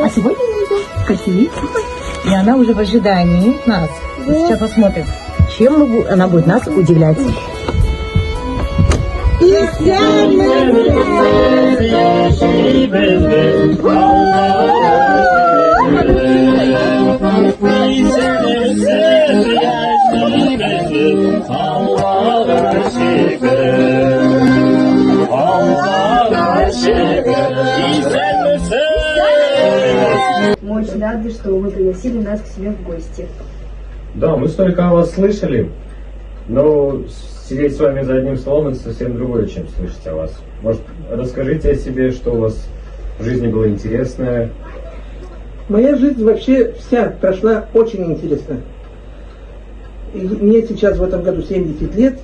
А сегодня мы идем к г.Семей, и она уже в ожидании нас. Сейчас посмотрим, чем она будет нас удивлять. Мы очень рады, что вы пригласили нас к себе в гости. Да, мы столько о вас слышали, но сидеть с вами за одним столом это совсем другое, чем слышать о вас. Может, расскажите о себе, что у вас в жизни было интересное? Моя жизнь вообще вся прошла очень интересно. И мне сейчас в этом году 70 лет.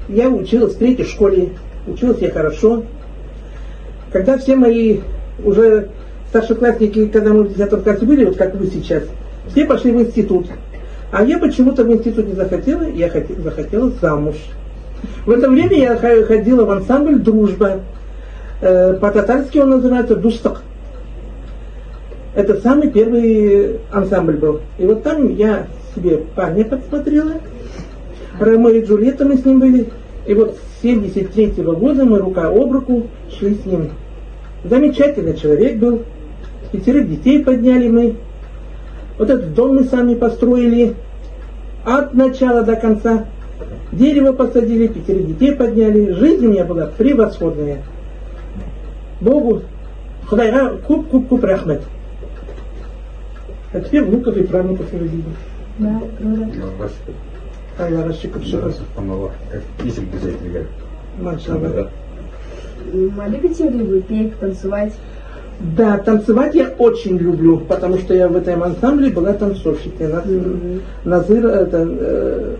Я училась в 3-й школе, училась я хорошо. Когда все мои уже старшеклассники, когда мы в 10 классе были, вот как вы сейчас, все пошли в институт. А я почему-то в институт не захотела, я захотела замуж. В это время я ходила в ансамбль «Дружба». По-татарски он называется «Дустак». Это самый первый ансамбль был. И вот там я себе парня подсмотрела. Ромео и Джульетта мы с ним были. И вот с 73-го года мы рука об руку шли с ним. Замечательный человек был. 5 детей подняли мы. Вот этот дом мы сами построили. От начала до конца. Дерево посадили, 5 детей подняли. Жизнь у меня была превосходная. Богу, Худайга, куп рахмет. А теперь внуков и правнуков родили. Да, круто. Аллах шикр шикр. Машаллах. А любите ли вы петь, танцевать? Да, танцевать я очень люблю, потому что я в этом ансамбле была танцовщицей.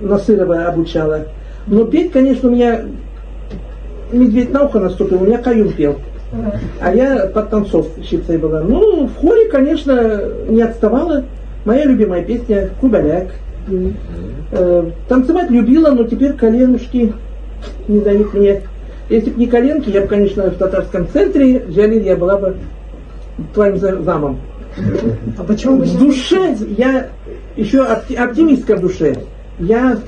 Насырова обучала. Но петь, конечно, у меня медведь на ухо наступил, у меня каюм пел. А я подтанцовщицей была. Ну, в хоре, конечно, не отставала. Моя любимая песня «Кубаляк». Танцевать любила, но теперь коленушки не дают мне. Если бы не коленки, я бы, конечно, в татарском центре, Джалиль, я была бы твоим замом. А почему вы в душе, я еще оптимистка в душе. У меня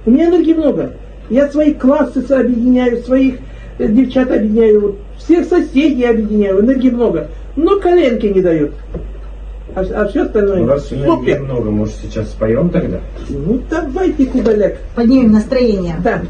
энергии много. Я свои классы объединяю, своих девчат объединяю, всех соседей объединяю, энергии много. Но коленки не дают. А все остальное У вас энергии много, может сейчас споем тогда? Ну давайте, Кубаляк. Поднимем настроение. Да.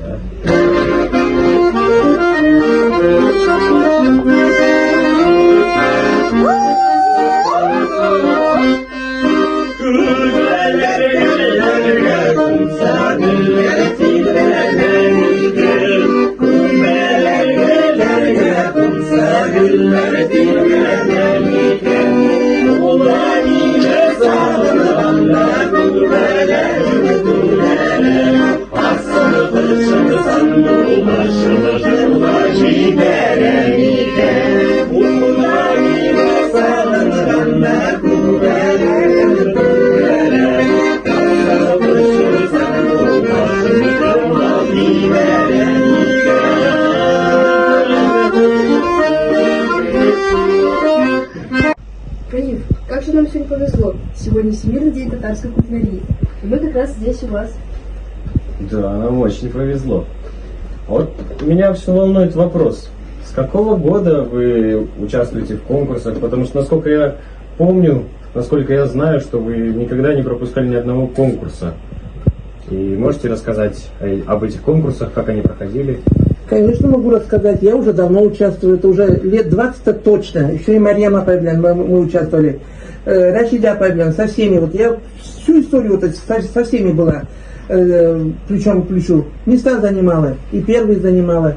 Как же нам сегодня повезло. Сегодня Всемирный день татарской кулинарии. И мы как раз здесь у вас. Да, нам очень повезло. Вот меня все волнует вопрос. С какого года вы участвуете в конкурсах? Потому что, насколько я помню, насколько я знаю, что вы никогда не пропускали ни одного конкурса. И можете рассказать об этих конкурсах, как они проходили? Конечно, могу рассказать. Я уже давно участвую. Это уже лет 20 точно. Еще и Марьяма Павлен мы участвовали. Рашида Павлен, со всеми. Вот я всю историю вот со всеми была. Плечом к плечу. Места занимала. И первые занимала.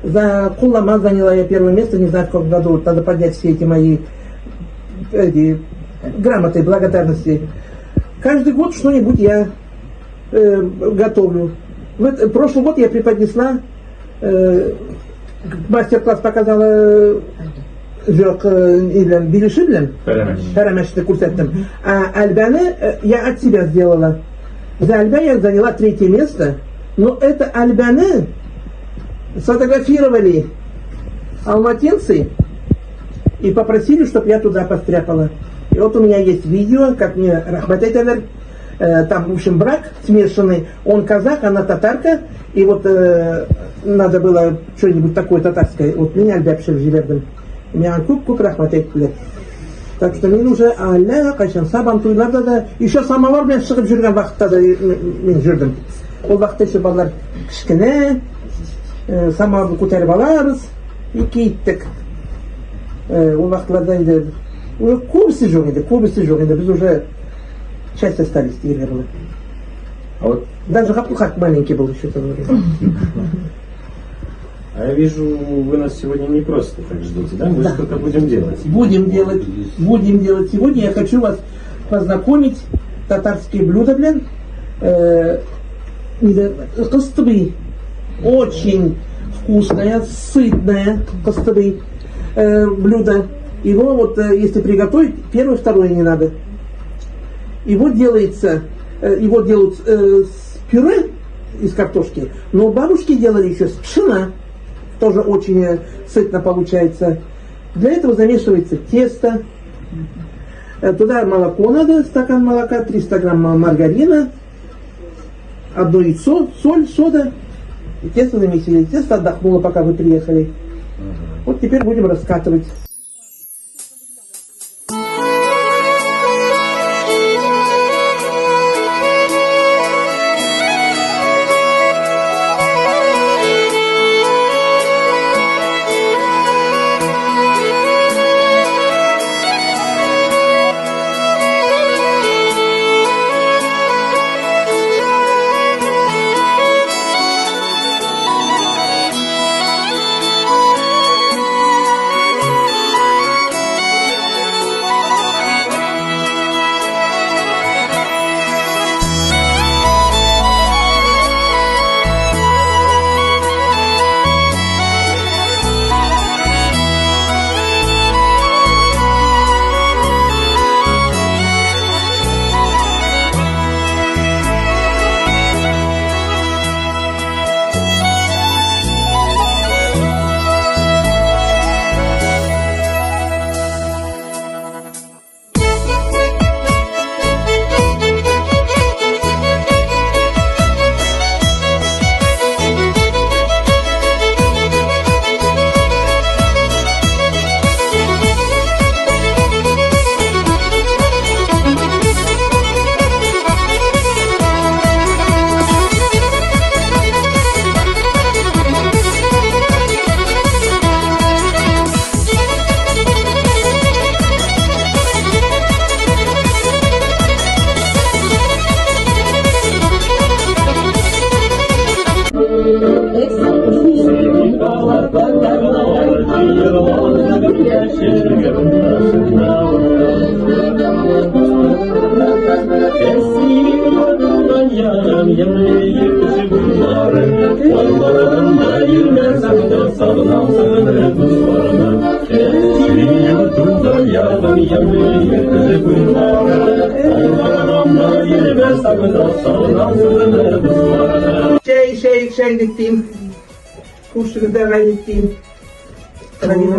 За Куллама заняла я первое место. Не знаю, в каком году. Надо поднять все эти мои грамоты, благодарности. Каждый год что-нибудь я готовлю. Прошлый год я преподнесла, мастер-класс показала Билишиблен, Харамешный курсеттем. А Альбаны я от себя сделала. За Альбаны я заняла 3-е место, но это Альбаны сфотографировали алматинцы и попросили, чтобы я туда постряпала. И вот у меня есть видео, как мне рахмат айталар, там, в общем, брак смешанный, он казах, она татарка, и вот надо было что-нибудь такое татарское, вот меня альбяпшил жибердым. Меня күп рахмат айттылар. Так что мен уже әллә кайчан сабан туйларда да, еще самовар белән чыгып жүргән вакытта да мен жүрдем. Ул вакытта еще балалар кичкенә, самоварны күтәреп алабыз, и киттек. Ул вакытларда инде күбесе жоқ инде, без уже часть остались тирге было. А вот, Даже Габдулхак маленький был еще в то время. а я вижу, вы нас сегодня не просто так ждете, да? Мы что-то будем делать. Будем делать. Сегодня я хочу вас познакомить татарские блюда, костыбый. Очень вкусное, сытное костыбый блюдо. Его вот, если приготовить, первое, второе не надо. Его делают с пюре из картошки, но бабушки делали еще с пшена. Тоже очень сытно получается. Для этого замешивается тесто. Туда молоко надо, стакан молока, 300 грамм маргарина, одно яйцо, соль, сода. И тесто замесили. Тесто отдохнуло, пока вы приехали. Вот теперь будем раскатывать. Çaylık diyeyim. Kuşları da gayret diyeyim. Ранее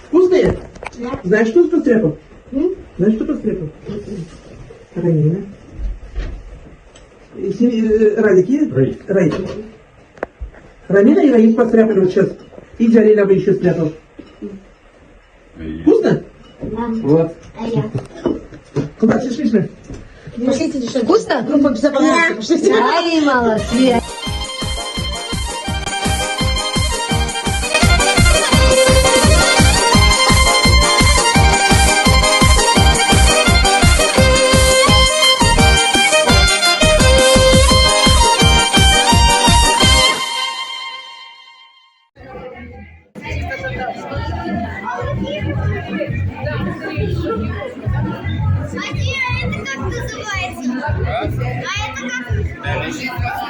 вкусные? Знаешь, что постряпал? Знаешь, что постряпал? Ранина. Радики? Раид. Рамина и Раид постряпали вот сейчас. И Джалиля бы еще спрятал. Вкусно? Да. Вот. А я? Куда шли? Пошлите решать. Вкусно? Группа безопасности. Пошлите. Ай, молодцы. Это как называется? А это как?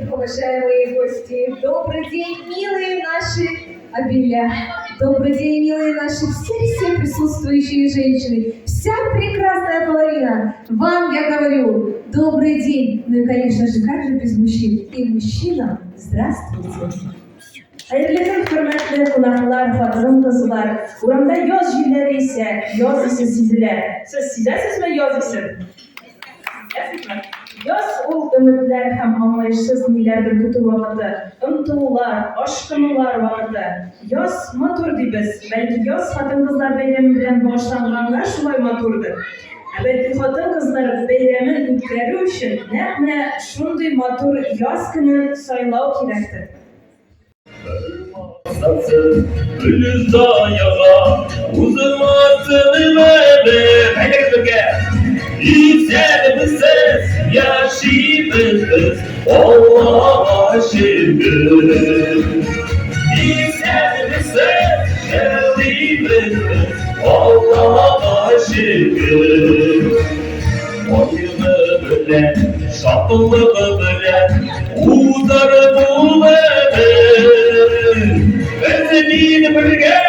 Уважаемые гости, добрый день, милые наши обеля. Добрый день, милые наши все присутствующие женщины. Вся прекрасная половина. Вам я говорю, добрый день. Ну и, конечно же, как же без мужчин? И мужчинам здравствуйте. Hayırlı hürmetli konaklar, fatırın kızlar. Uramda yoz jilleri ise yoz ise sizler. Siz sizesiz mi yoz isin? Yoz ol ümitler hem anlayışsız nelerdir kötü vakıtı. Umtuğular, aşkınlar vakıtı. Yoz matur dibiz. Belki yoz fatın kızlar beylemi bilen başlanğanlar şulay maturdur. Belki fatın kızlar beylemin ülkeleri için ne şunday matur yoz günü sayılav kirektir. Gülüz dayağa uzunmasını verdi. Haydi Türkiye. İçerimiz ses yaşımız Allah'a şükür. İçerimiz ses yaşımız Allah'a şükür. Oyunu böyle, şapılığı böyle, uzarı bu Bezenini birge,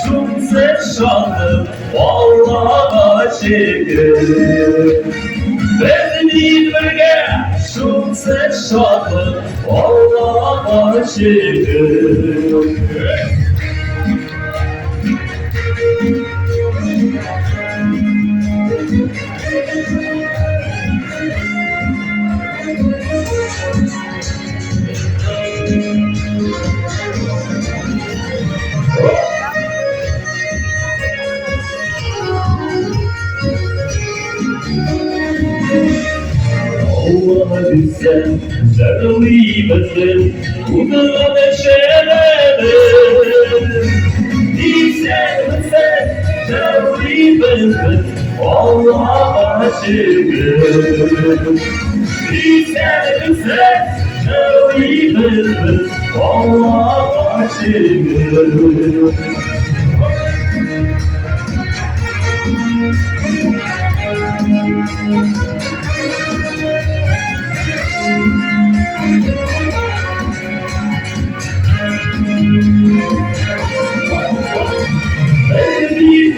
şumse şanlı, Allah'a şükür. Bezenini birge, şumse şanlı, Allah'a şükür. Allah'a bilsen, sarılıyımızın, uzun neşelerim. Bilsen, sarılıyımızın, Allah'a şükür. Bilsen, sarılıyımızın, Allah'a şükür.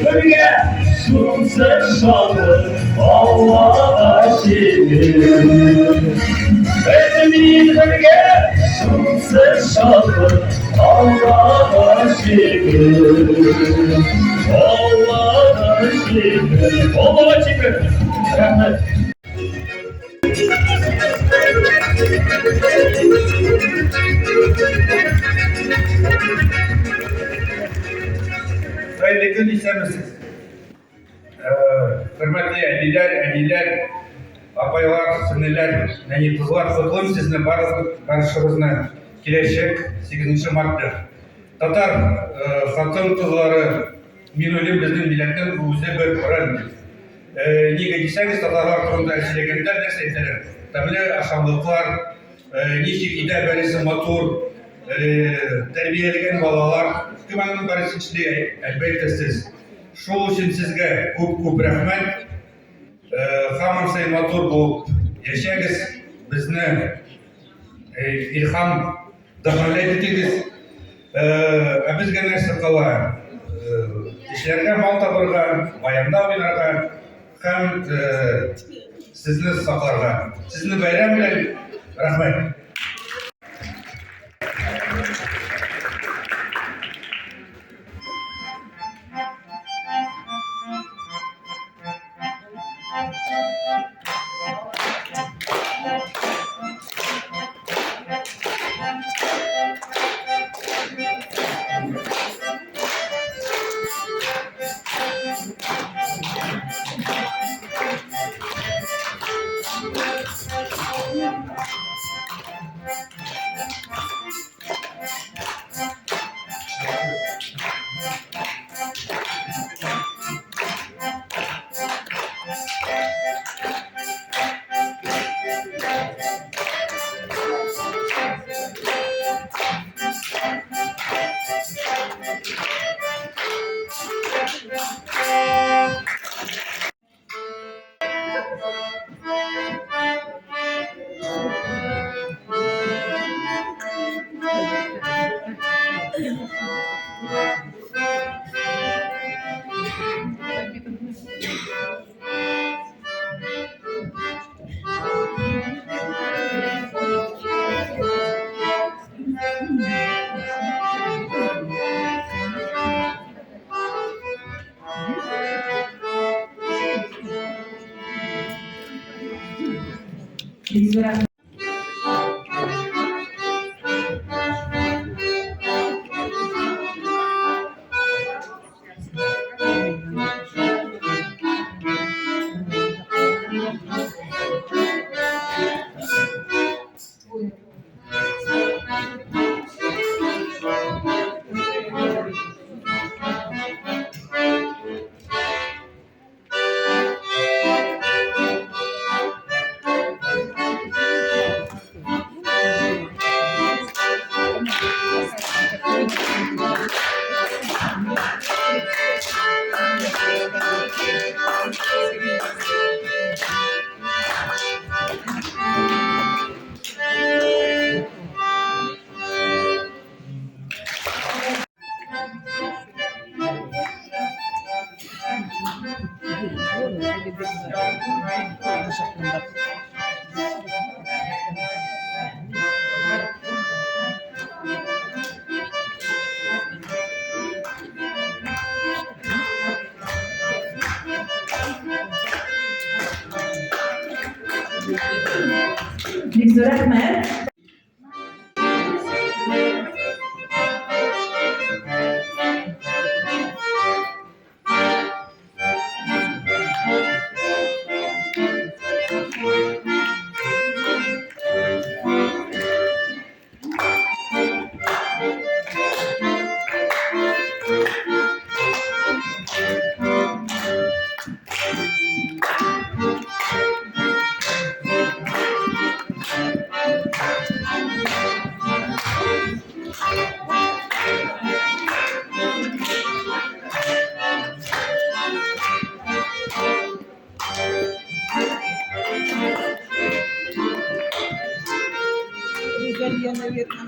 Bölge sunsa şanlı Allah'a şükür. Benim bölge sunsa şanlı Allah'a şükür. Allah'a şükür. Allah'a şükür. Rahmet. Hayırlı gün istemezsiniz. Hürmetli әдилер, апайлар, сіңлілер, және қызлар, құттықтаймын сіздің баршаңызды келешек 8 мартта. Татар хатын қызлары, мен ойлаймын біздің милләттің өзі бір бренд. Неге десеңіз, татарлар турында сөйлегендер нәрсе айтады. Тәмле ашамлыклар, ничек иде бәресе матур, тәрбиелеген балалар, кімнің бәресе ішінде әлбәттә сіз. Шул үшін сізге көп рахмет. Хамам сай матур болып яшәгіз, бізді илхам дәхәлет етегіз. Бізге нәрсе қала, кешелерге мал табырға, баянда ойнарға, һәм сізді сақларға. Сізді бәйрәм белән рахмет. Бик зур рәхмәт. Я, наверное,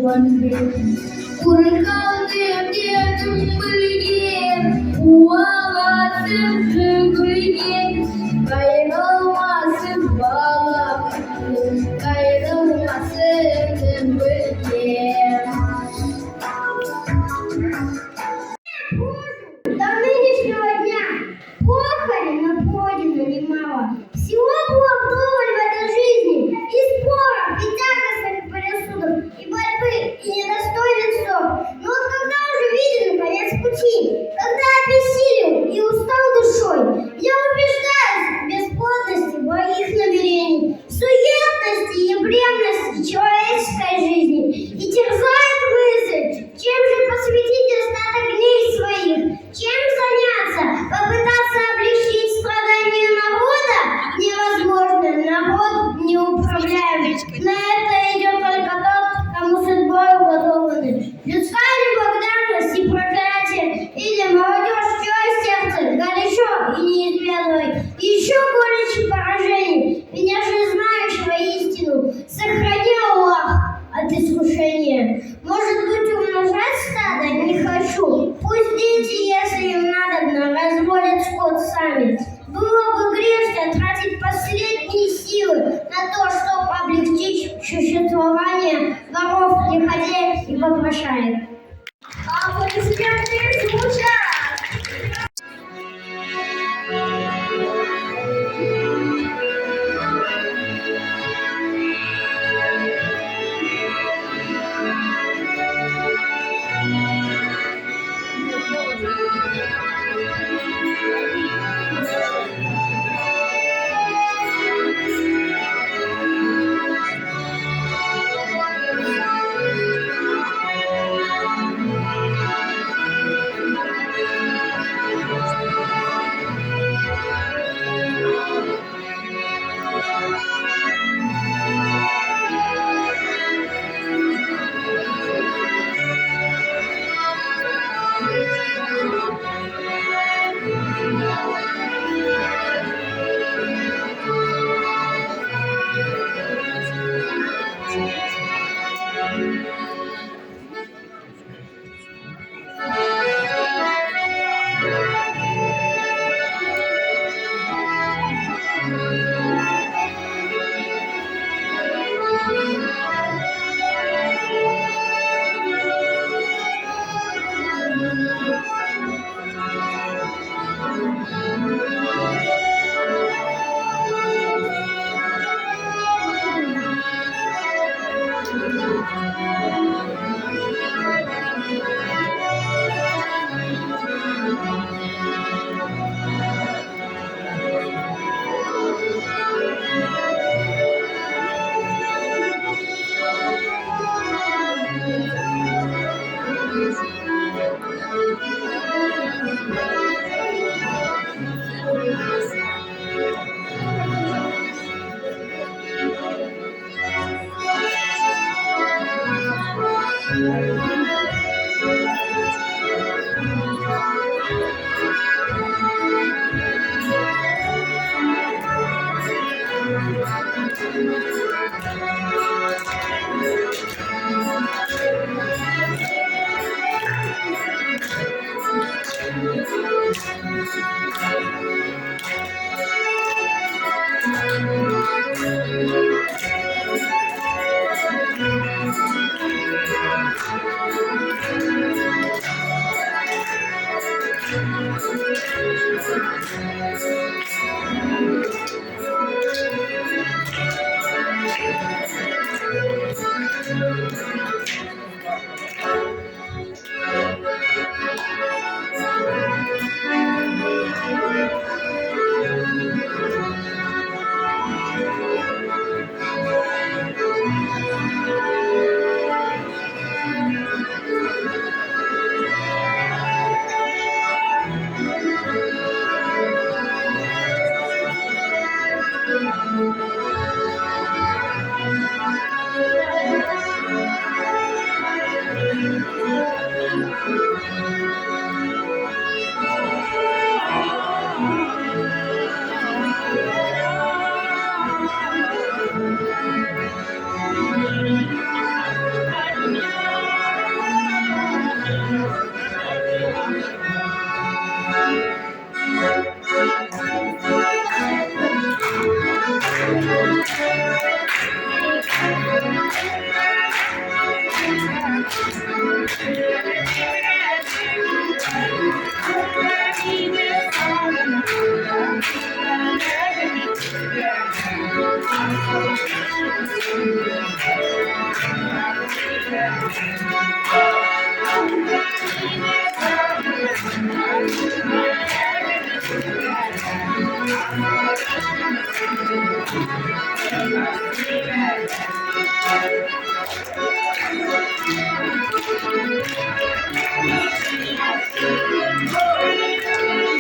Уркалдым дедом были, уалатым жигули, кайралмасым балам, кайралмасым были. До нынешнего дня похоти на подиуме немало. Всего было вдоволь в этой жизни. И споров, и тягостных пересудов, и борьбы, и недостойных ссор. Но вот когда уже виден конец пути, когда обессилел и устал душой, я убеждаюсь в бесплодности моих намерений, в суетности и бремности человеческой жизни. И терзает мысль, чем же посвятить остаток дней своих, чем заняться, попытаться облегчить страдания народа? Невозможно, народ не управляем. На это идет только тот, кому судьбой уготованы. Людская неблагодарность и проклятие, или молодежь, чье сердце горячо и неизведанной, еще горечь и поражений. Меня же знающего истину, сохрани Аллах от искушения. Может быть, умножать стадо не хочу. Пусть дети, если им надобно, разводят скот сами. Было бы грешно тратить последние силы на то, чтобы облегчить существование воров, лиходеев и попрошаек. Аплодисменты звучат!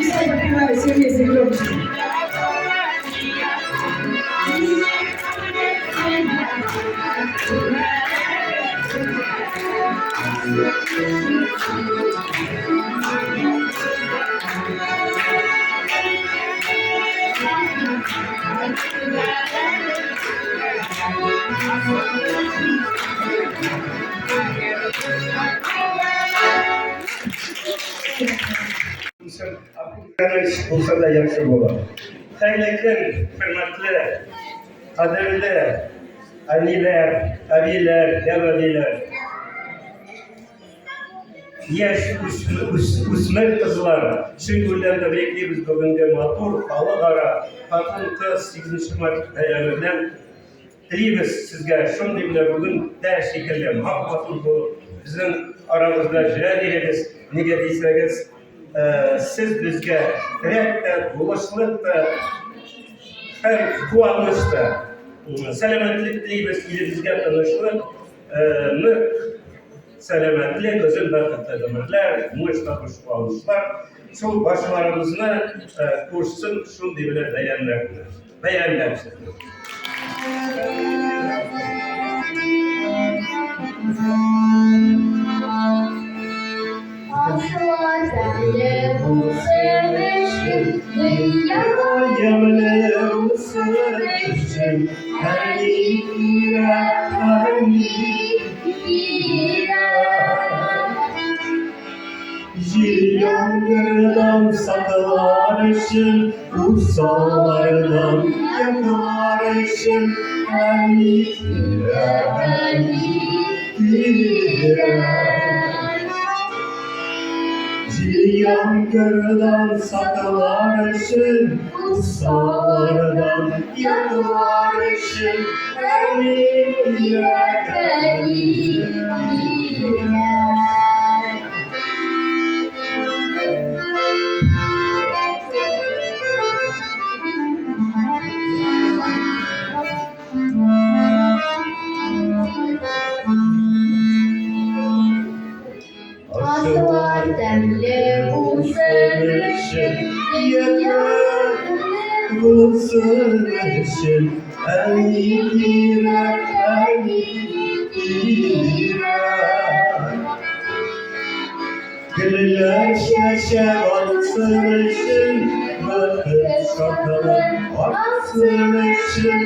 Все поднимают все вместе громче. Bulsa da yaxshi bo'ladi. Xayrli kun, hurmatli, qadrli anilar, abilar, yavabilar. Yash o'smir qizlar, shu kunlarda beklaymiz bugungi motor xalqaro xotin-qiz 8-mart bayramidan tilaymiz sizga shunday bilan bugun dars shekilli muhabbatli bo'lib bizning aramizda jiradiringiz nega desangiz siz bizga tirakda, bo'lishlikda, har quvonishda, salomatlik tilaymiz, bizga tanishlikni salomatlik, o'zin baxtli umrlar, mushta xushqonishlar, shu boshlarimizni ko'rsin, shunday bilan bayramlashsin. Yangırdan saklar için, usalardan yakar için, Yangırdan saklar için, usalardan yakar için, Aslar demli bu sevişim, bulsun için, eniyle. Gülüler şeşe batsın için, bakış kapalı batsın için,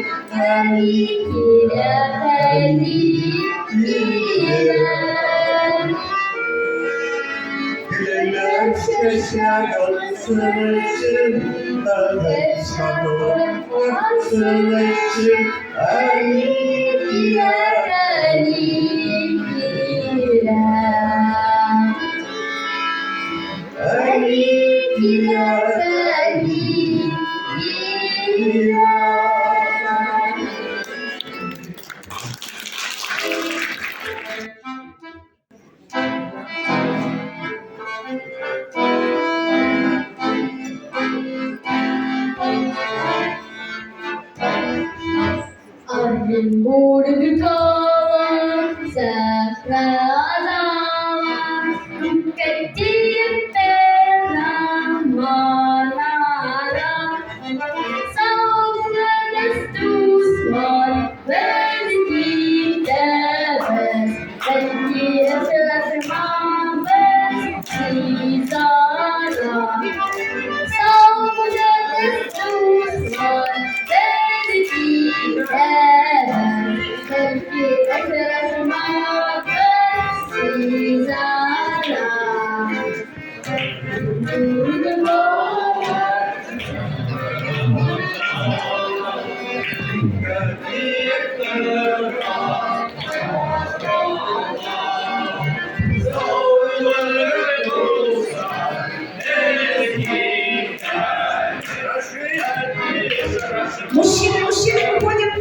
Gülüler şeşe batsın için, bakış kapalı batsın için, Arın boğdu bir kalan, sefradan, tükettiğim belan manara. Savunlarız tuzlar, vezgidemez, vezgidemez, sizara. Savunlarız tuzlar, Мужчины, выходим.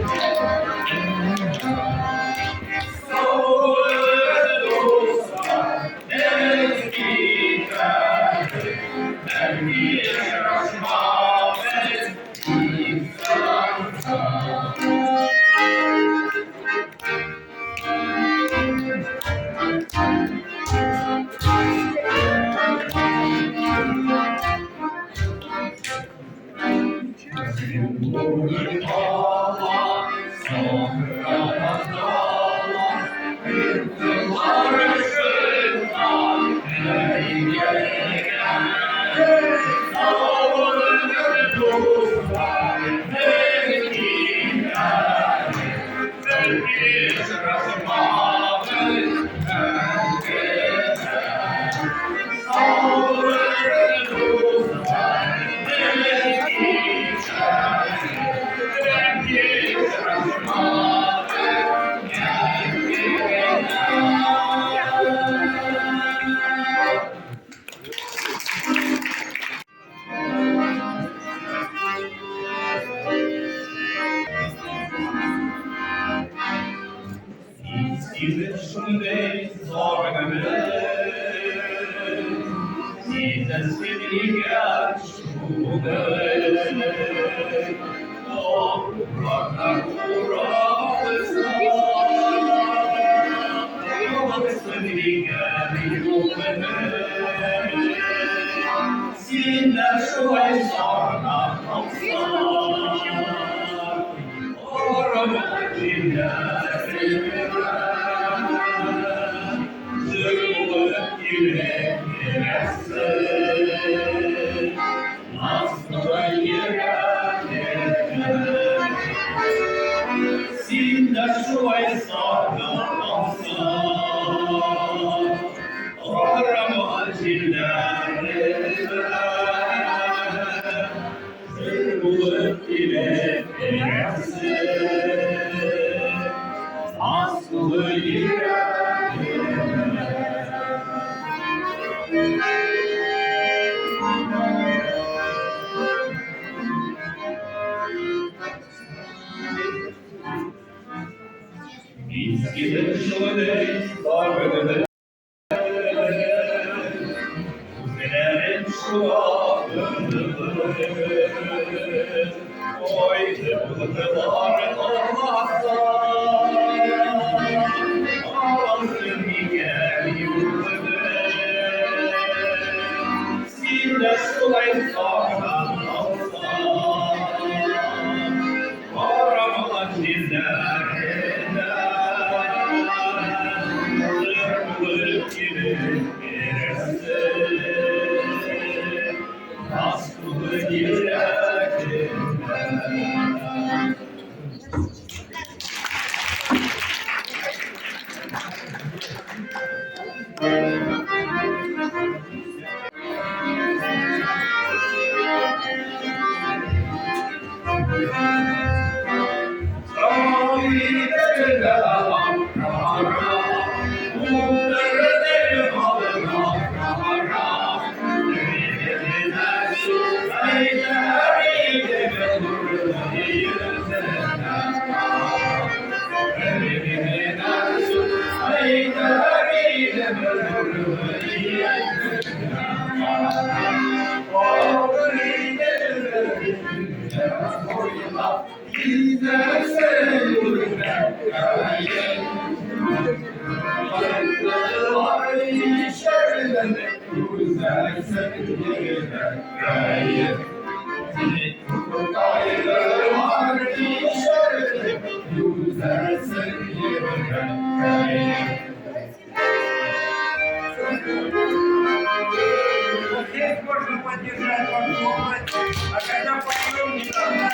Здесь можно поддержать, похлопать, а когда поем, не надо.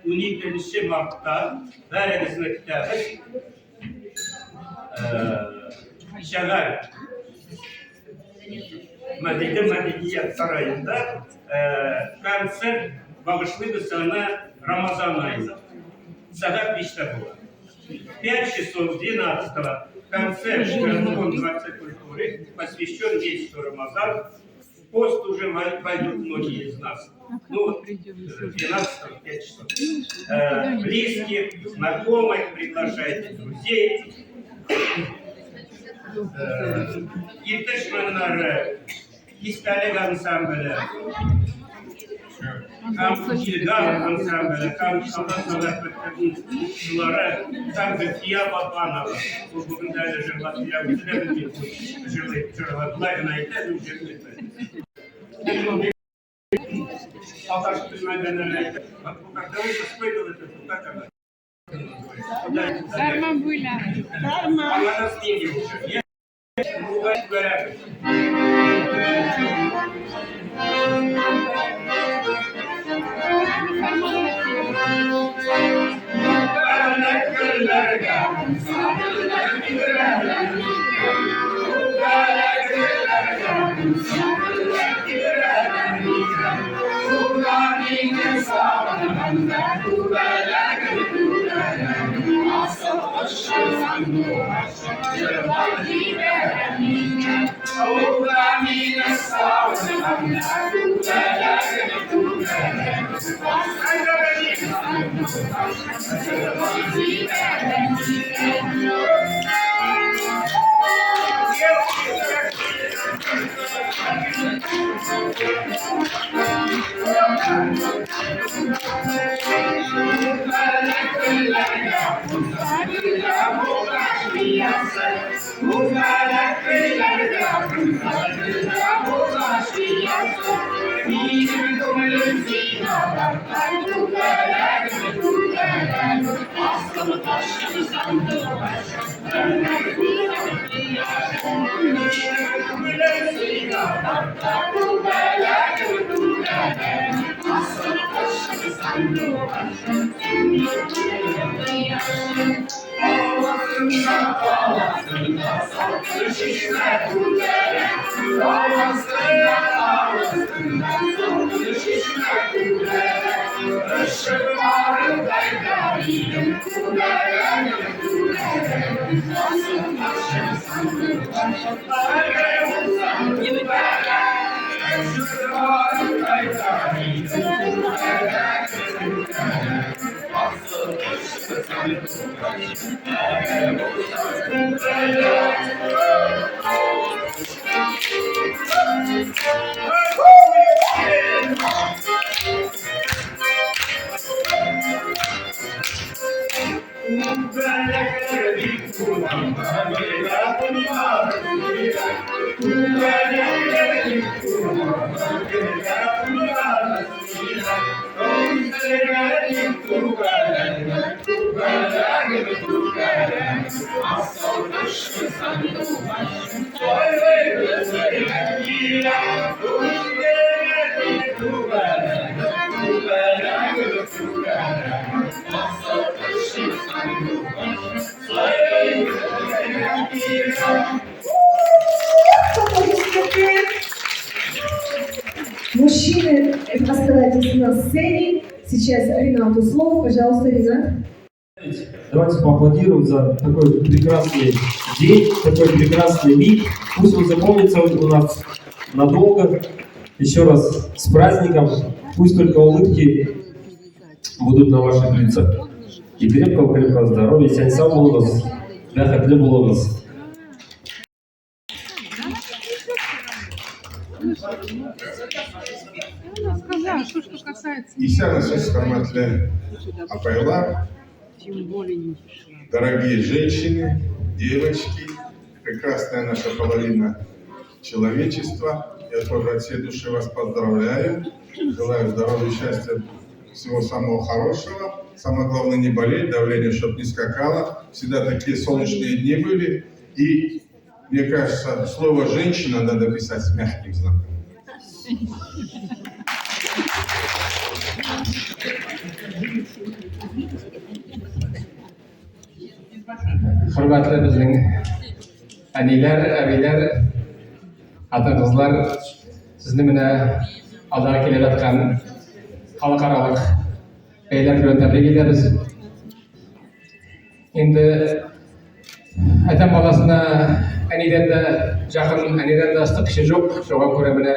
12 Mart'ta Belediyesi'ne kitabı şegal Medeniyet Sarayı'nda konser bağışlıydı sana Ramazan ayında. Saat 5'te bu. 5 часов 12 концерт городского дворца культуры, посвящен месяцу Рамазан. Пост уже пойдут многие из нас. Ну, 12 5 часов. Близких, знакомых приглашайте, друзей. İlteşmenler, İspelik ansamblı, İlgan ansamblı, Kamşalar там Гия Бабанова. Bugün de Жерлатия Визлевни, Жерлатия на Италию, Жерлатия. Алтарский магазин. Когда вы испытываете, как это? Дарма была. Дарма. Она нас деньги уже. Говорят. Мужчины, оставайтесь на сцене. Сейчас Ренату слово. Пожалуйста, Ренат. Давайте поаплодируем за такой прекрасный день, такой прекрасный миг. Пусть он запомнится у нас надолго. Еще раз с праздником. Пусть только улыбки будут на ваших лицах. И крепкого здоровья. Сянь сам болыңыз, бақытты болыңыз. И вся наша форматля апайла, дорогие женщины, девочки, прекрасная наша половина человечества. Я тоже от всей души вас поздравляю. Желаю здоровья, счастья, всего самого хорошего. Самое главное не болеть, давление чтобы не скакало. Всегда такие солнечные дни были. И мне кажется, слово «женщина» надо писать с мягким знаком. Hurmatli bizning anilar, abilar, ota-qizlar, sizni mana aldiga kelayotgan xalqaro baylar bilan tabrik etamiz. Endi aytam bolasini anidanda yaqin, anidanda asti kishi yo'q, shunga ko'ra mana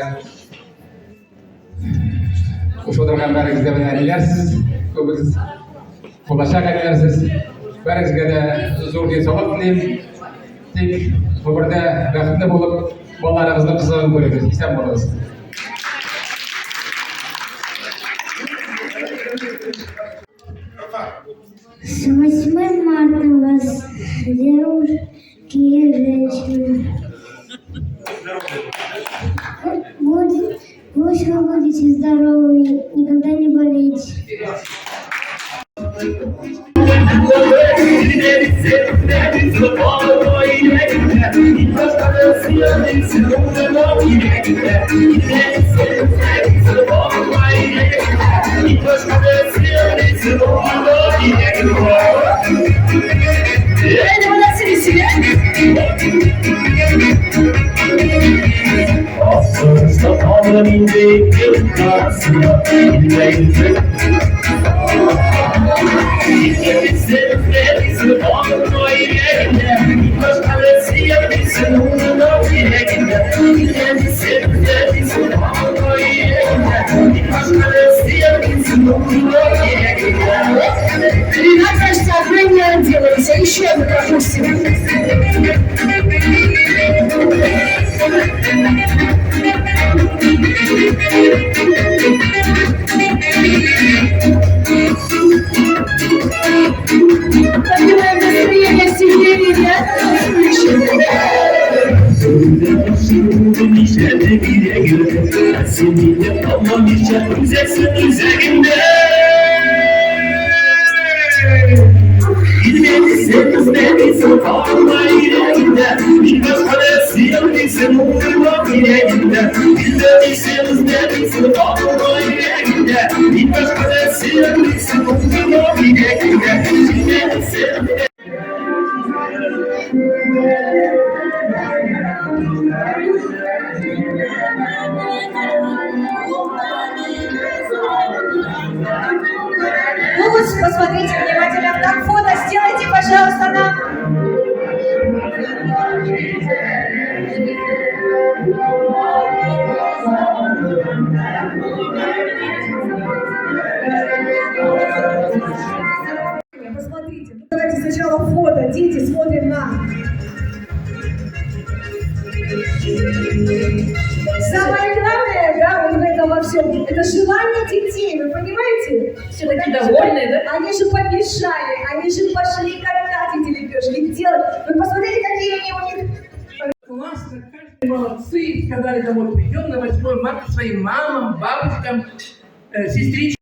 o'sha o'tirgan baringizda mana anilarsiz, ko'pingiz bo'lajak anilarsiz. Baringizga da zo'r sog'lik tilayman. Tek umrda baxtli bo'lib, bolalarimizni qizig'ini ko'ramiz. Eson bo'lasiz. С 8 марта вас, девушки и женщины. Пусть вы будете здоровы, никогда не болейте. Oğlum değil karşısına bilmeyecek. Sevmediğin olma yerine başkası yapmışsın uğruna yüreğinde. Sevmediğin olma yerine başkası yapmışsın uğruna yüreğinde. Кажется, охрененно делается. Еще одну пропустим. Поднимаем настроение в семье, ребята. Ну вот, посмотрите внимательно, как фото сделайте, пожалуйста, нам. Посмотрите, ну, давайте сначала фото, дети смотрят на. Самое главное, да, вот в этом во всем, это желание детей, вы понимаете? Все такие довольные, да? Они же побежали, они же пошли катать эти лепешки, делать. Вы посмотрите, какие они у них. Классно, каждый молодцы. Сказали, домой придем на 8 марта своим мамам, бабушкам, сестричкам.